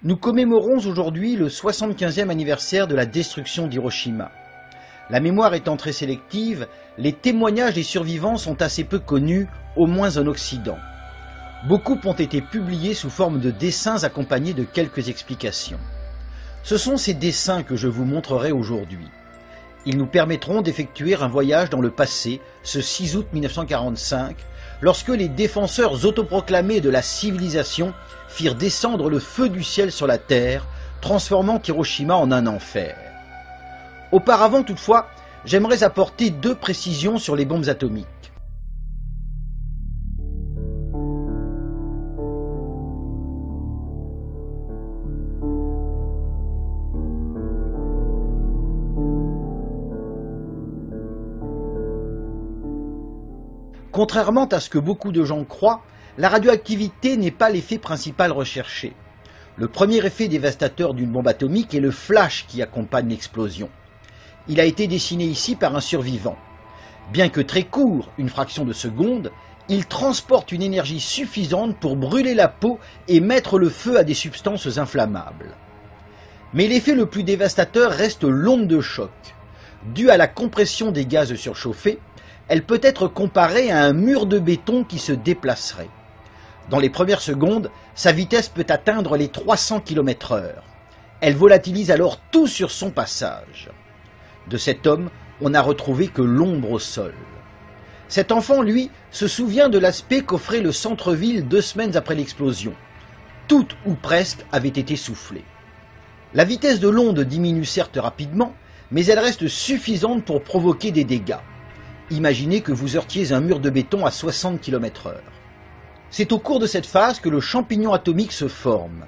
Nous commémorons aujourd'hui le 75e anniversaire de la destruction d'Hiroshima. La mémoire étant très sélective, les témoignages des survivants sont assez peu connus, au moins en Occident. Beaucoup ont été publiés sous forme de dessins accompagnés de quelques explications. Ce sont ces dessins que je vous montrerai aujourd'hui. Ils nous permettront d'effectuer un voyage dans le passé, ce 6 août 1945, lorsque les défenseurs autoproclamés de la civilisation firent descendre le feu du ciel sur la terre, transformant Hiroshima en un enfer. Auparavant toutefois, j'aimerais apporter deux précisions sur les bombes atomiques. Contrairement à ce que beaucoup de gens croient, la radioactivité n'est pas l'effet principal recherché. Le premier effet dévastateur d'une bombe atomique est le flash qui accompagne l'explosion. Il a été dessiné ici par un survivant. Bien que très court, une fraction de seconde, il transporte une énergie suffisante pour brûler la peau et mettre le feu à des substances inflammables. Mais l'effet le plus dévastateur reste l'onde de choc. Due à la compression des gaz surchauffés, elle peut être comparée à un mur de béton qui se déplacerait. Dans les premières secondes, sa vitesse peut atteindre les 300 km/h. Elle volatilise alors tout sur son passage. De cet homme, on n'a retrouvé que l'ombre au sol. Cet enfant, lui, se souvient de l'aspect qu'offrait le centre-ville 2 semaines après l'explosion. Tout ou presque avait été soufflé. La vitesse de l'onde diminue certes rapidement, mais elle reste suffisante pour provoquer des dégâts. Imaginez que vous heurtiez un mur de béton à 60 km/h. C'est au cours de cette phase que le champignon atomique se forme.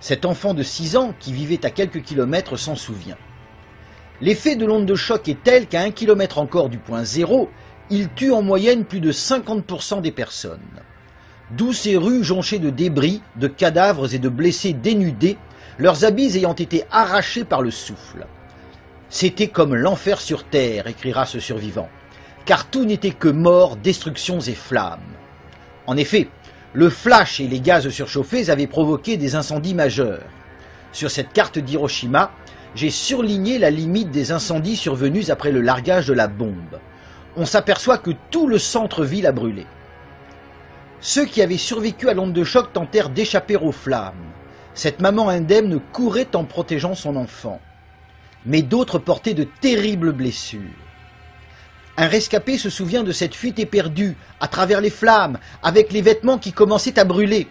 Cet enfant de 6 ans, qui vivait à quelques kilomètres, s'en souvient. L'effet de l'onde de choc est tel qu'à 1 km encore du point zéro, il tue en moyenne plus de 50% des personnes. D'où ces rues jonchées de débris, de cadavres et de blessés dénudés, leurs habits ayant été arrachés par le souffle. C'était comme l'enfer sur terre, écrira ce survivant, car tout n'était que mort, destructions et flammes. En effet, le flash et les gaz surchauffés avaient provoqué des incendies majeurs. Sur cette carte d'Hiroshima, j'ai surligné la limite des incendies survenus après le largage de la bombe. On s'aperçoit que tout le centre-ville a brûlé. Ceux qui avaient survécu à l'onde de choc tentèrent d'échapper aux flammes. Cette maman indemne courait en protégeant son enfant. Mais d'autres portaient de terribles blessures. Un rescapé se souvient de cette fuite éperdue, à travers les flammes, avec les vêtements qui commençaient à brûler.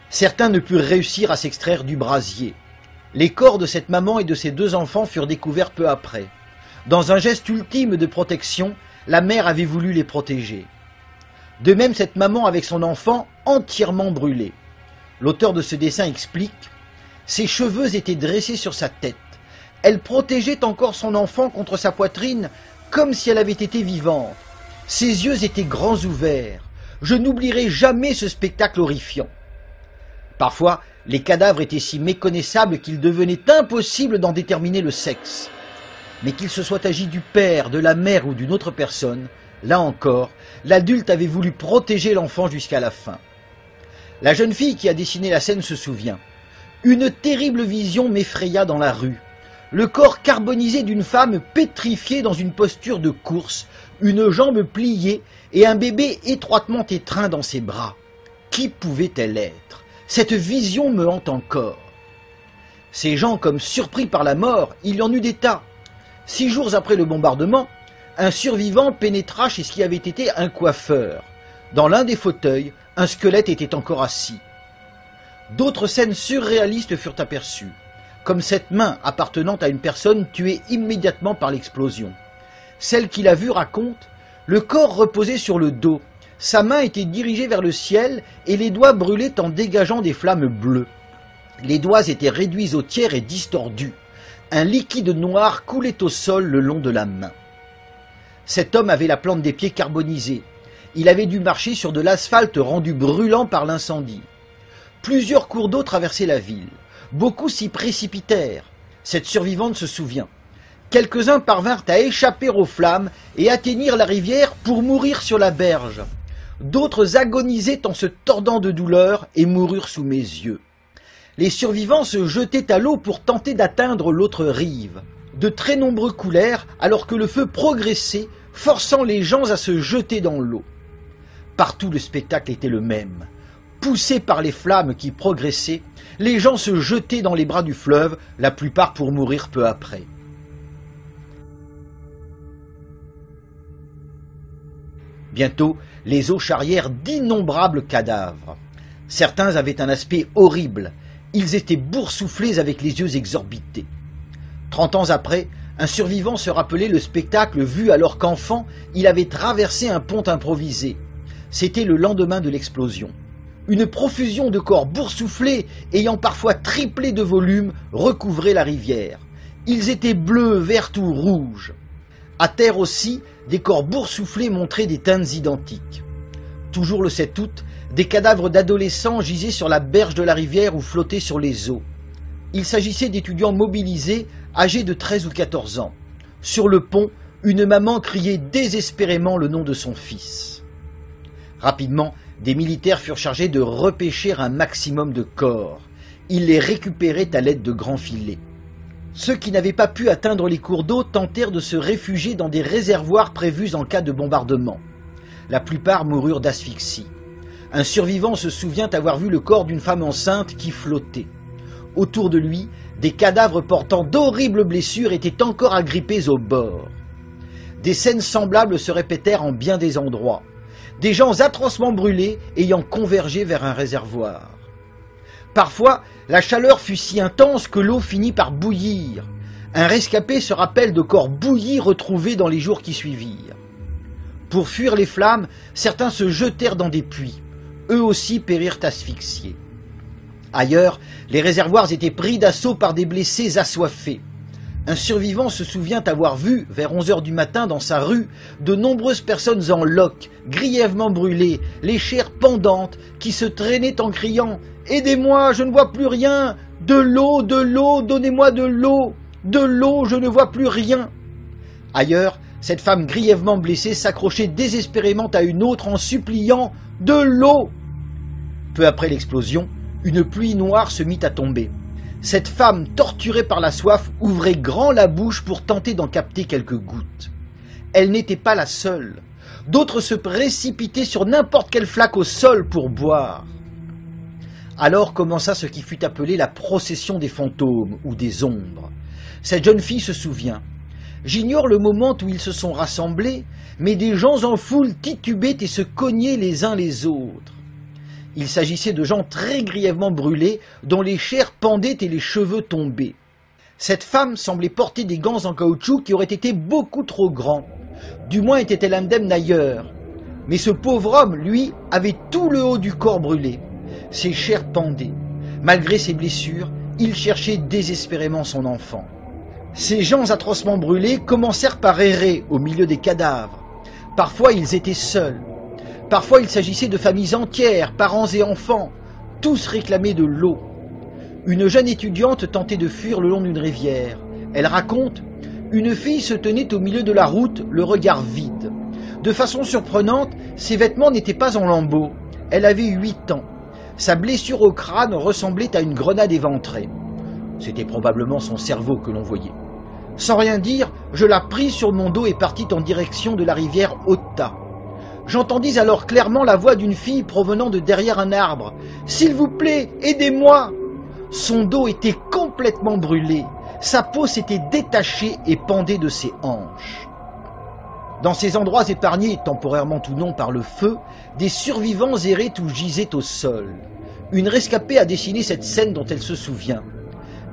Certains ne purent réussir à s'extraire du brasier. Les corps de cette maman et de ses 2 enfants furent découverts peu après. Dans un geste ultime de protection, la mère avait voulu les protéger. De même, cette maman avec son enfant entièrement brûlé. L'auteur de ce dessin explique « Ses cheveux étaient dressés sur sa tête. Elle protégeait encore son enfant contre sa poitrine comme si elle avait été vivante. Ses yeux étaient grands ouverts. Je n'oublierai jamais ce spectacle horrifiant. » Parfois, les cadavres étaient si méconnaissables qu'il devenait impossible d'en déterminer le sexe. Mais qu'il se soit agi du père, de la mère ou d'une autre personne, là encore, l'adulte avait voulu protéger l'enfant jusqu'à la fin. La jeune fille qui a dessiné la scène se souvient. Une terrible vision m'effraya dans la rue. Le corps carbonisé d'une femme pétrifiée dans une posture de course, une jambe pliée et un bébé étroitement étreint dans ses bras. Qui pouvait-elle être? Cette vision me hante encore. Ces gens, comme surpris par la mort, il y en eut des tas. 6 jours après le bombardement, un survivant pénétra chez ce qui avait été un coiffeur. Dans l'un des fauteuils, un squelette était encore assis. D'autres scènes surréalistes furent aperçues, comme cette main appartenant à une personne tuée immédiatement par l'explosion. Celle qui l'a vue raconte, le corps reposait sur le dos, sa main était dirigée vers le ciel et les doigts brûlaient en dégageant des flammes bleues. Les doigts étaient réduits au tiers et distordus. Un liquide noir coulait au sol le long de la main. Cet homme avait la plante des pieds carbonisée. Il avait dû marcher sur de l'asphalte rendu brûlant par l'incendie. Plusieurs cours d'eau traversaient la ville. Beaucoup s'y précipitèrent. Cette survivante se souvient. Quelques-uns parvinrent à échapper aux flammes et atteignirent la rivière pour mourir sur la berge. D'autres agonisaient en se tordant de douleur et moururent sous mes yeux. Les survivants se jetaient à l'eau pour tenter d'atteindre l'autre rive. De très nombreux coulèrent alors que le feu progressait, forçant les gens à se jeter dans l'eau. Partout le spectacle était le même. Poussés par les flammes qui progressaient, les gens se jetaient dans les bras du fleuve, la plupart pour mourir peu après. Bientôt, les eaux charrièrent d'innombrables cadavres. Certains avaient un aspect horrible. Ils étaient boursouflés avec les yeux exorbités. 30 ans après, un survivant se rappelait le spectacle vu alors qu'enfant, il avait traversé un pont improvisé. C'était le lendemain de l'explosion. Une profusion de corps boursouflés, ayant parfois triplé de volume, recouvrait la rivière. Ils étaient bleus, verts ou rouges. À terre aussi, des corps boursouflés montraient des teintes identiques. Toujours le 7 août, des cadavres d'adolescents gisaient sur la berge de la rivière ou flottaient sur les eaux. Il s'agissait d'étudiants mobilisés, âgés de 13 ou 14 ans. Sur le pont, une maman criait désespérément le nom de son fils. Rapidement, des militaires furent chargés de repêcher un maximum de corps. Ils les récupéraient à l'aide de grands filets. Ceux qui n'avaient pas pu atteindre les cours d'eau tentèrent de se réfugier dans des réservoirs prévus en cas de bombardement. La plupart moururent d'asphyxie. Un survivant se souvient avoir vu le corps d'une femme enceinte qui flottait. Autour de lui, des cadavres portant d'horribles blessures étaient encore agrippés au bord. Des scènes semblables se répétèrent en bien des endroits. Des gens atrocement brûlés ayant convergé vers un réservoir. Parfois, la chaleur fut si intense que l'eau finit par bouillir. Un rescapé se rappelle de corps bouillis retrouvés dans les jours qui suivirent. Pour fuir les flammes, certains se jetèrent dans des puits. Eux aussi périrent asphyxiés. Ailleurs, les réservoirs étaient pris d'assaut par des blessés assoiffés. Un survivant se souvient avoir vu, vers 11 heures du matin dans sa rue, de nombreuses personnes en loques, grièvement brûlées, les chairs pendantes, qui se traînaient en criant « Aidez-moi, je ne vois plus rien! De l'eau, donnez-moi de l'eau! De l'eau, je ne vois plus rien !» Ailleurs, cette femme grièvement blessée s'accrochait désespérément à une autre en suppliant « De l'eau !» Peu après l'explosion, une pluie noire se mit à tomber. Cette femme, torturée par la soif, ouvrait grand la bouche pour tenter d'en capter quelques gouttes. Elle n'était pas la seule. D'autres se précipitaient sur n'importe quelle flaque au sol pour boire. Alors commença ce qui fut appelé la procession des fantômes ou des ombres. Cette jeune fille se souvient. J'ignore le moment où ils se sont rassemblés, mais des gens en foule titubaient et se cognaient les uns les autres. Il s'agissait de gens très grièvement brûlés, dont les chairs pendaient et les cheveux tombaient. Cette femme semblait porter des gants en caoutchouc qui auraient été beaucoup trop grands. Du moins était-elle indemne ailleurs. Mais ce pauvre homme, lui, avait tout le haut du corps brûlé. Ses chairs pendaient. Malgré ses blessures, il cherchait désespérément son enfant. Ces gens atrocement brûlés commencèrent par errer au milieu des cadavres. Parfois ils étaient seuls. Parfois il s'agissait de familles entières, parents et enfants. Tous réclamaient de l'eau. Une jeune étudiante tentait de fuir le long d'une rivière. Elle raconte « Une fille se tenait au milieu de la route, le regard vide. De façon surprenante, ses vêtements n'étaient pas en lambeaux. Elle avait 8 ans. Sa blessure au crâne ressemblait à une grenade éventrée. C'était probablement son cerveau que l'on voyait. Sans rien dire, je la pris sur mon dos et partis en direction de la rivière Ota. J'entendis alors clairement la voix d'une fille provenant de derrière un arbre. « S'il vous plaît, aidez-moi » Son dos était complètement brûlé. Sa peau s'était détachée et pendait de ses hanches. Dans ces endroits épargnés, temporairement ou non par le feu, des survivants erraient ou gisaient au sol. Une rescapée a dessiné cette scène dont elle se souvient.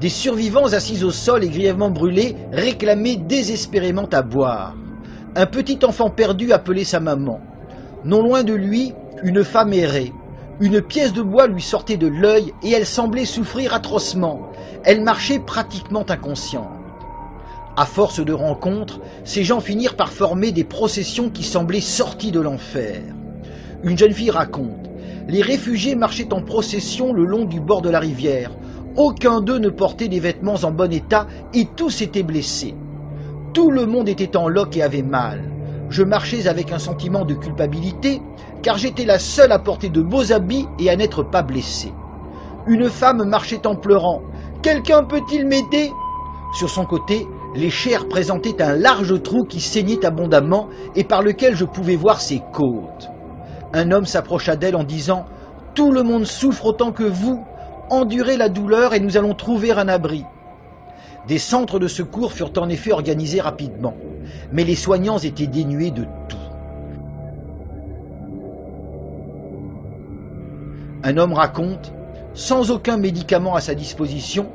Des survivants assis au sol et grièvement brûlés réclamaient désespérément à boire. Un petit enfant perdu appelait sa maman. Non loin de lui, une femme errait. Une pièce de bois lui sortait de l'œil et elle semblait souffrir atrocement. Elle marchait pratiquement inconsciente. À force de rencontres, ces gens finirent par former des processions qui semblaient sorties de l'enfer. Une jeune fille raconte « Les réfugiés marchaient en procession le long du bord de la rivière. Aucun d'eux ne portait des vêtements en bon état et tous étaient blessés. Tout le monde était en loques et avait mal. Je marchais avec un sentiment de culpabilité, car j'étais la seule à porter de beaux habits et à n'être pas blessée. Une femme marchait en pleurant. « Quelqu'un peut-il m'aider » Sur son côté, les chairs présentaient un large trou qui saignait abondamment et par lequel je pouvais voir ses côtes. Un homme s'approcha d'elle en disant « Tout le monde souffre autant que vous. Endurez la douleur et nous allons trouver un abri. » Des centres de secours furent en effet organisés rapidement, mais les soignants étaient dénués de tout. Un homme raconte, sans aucun médicament à sa disposition,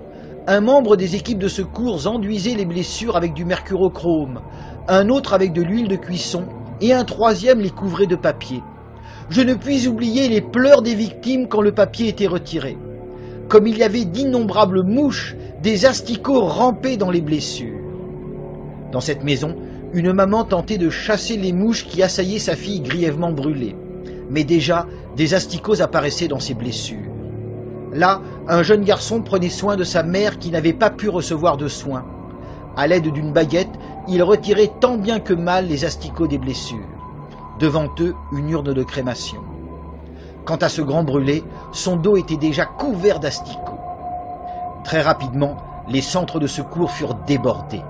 un membre des équipes de secours enduisait les blessures avec du mercurochrome, un autre avec de l'huile de cuisson et un troisième les couvrait de papier. Je ne puis oublier les pleurs des victimes quand le papier était retiré. Comme il y avait d'innombrables mouches, des asticots rampaient dans les blessures. Dans cette maison, une maman tentait de chasser les mouches qui assaillaient sa fille grièvement brûlée. Mais déjà, des asticots apparaissaient dans ses blessures. Là, un jeune garçon prenait soin de sa mère qui n'avait pas pu recevoir de soins. À l'aide d'une baguette, il retirait tant bien que mal les asticots des blessures. Devant eux, une urne de crémation. Quant à ce grand brûlé, son dos était déjà couvert d'asticots. Très rapidement, les centres de secours furent débordés.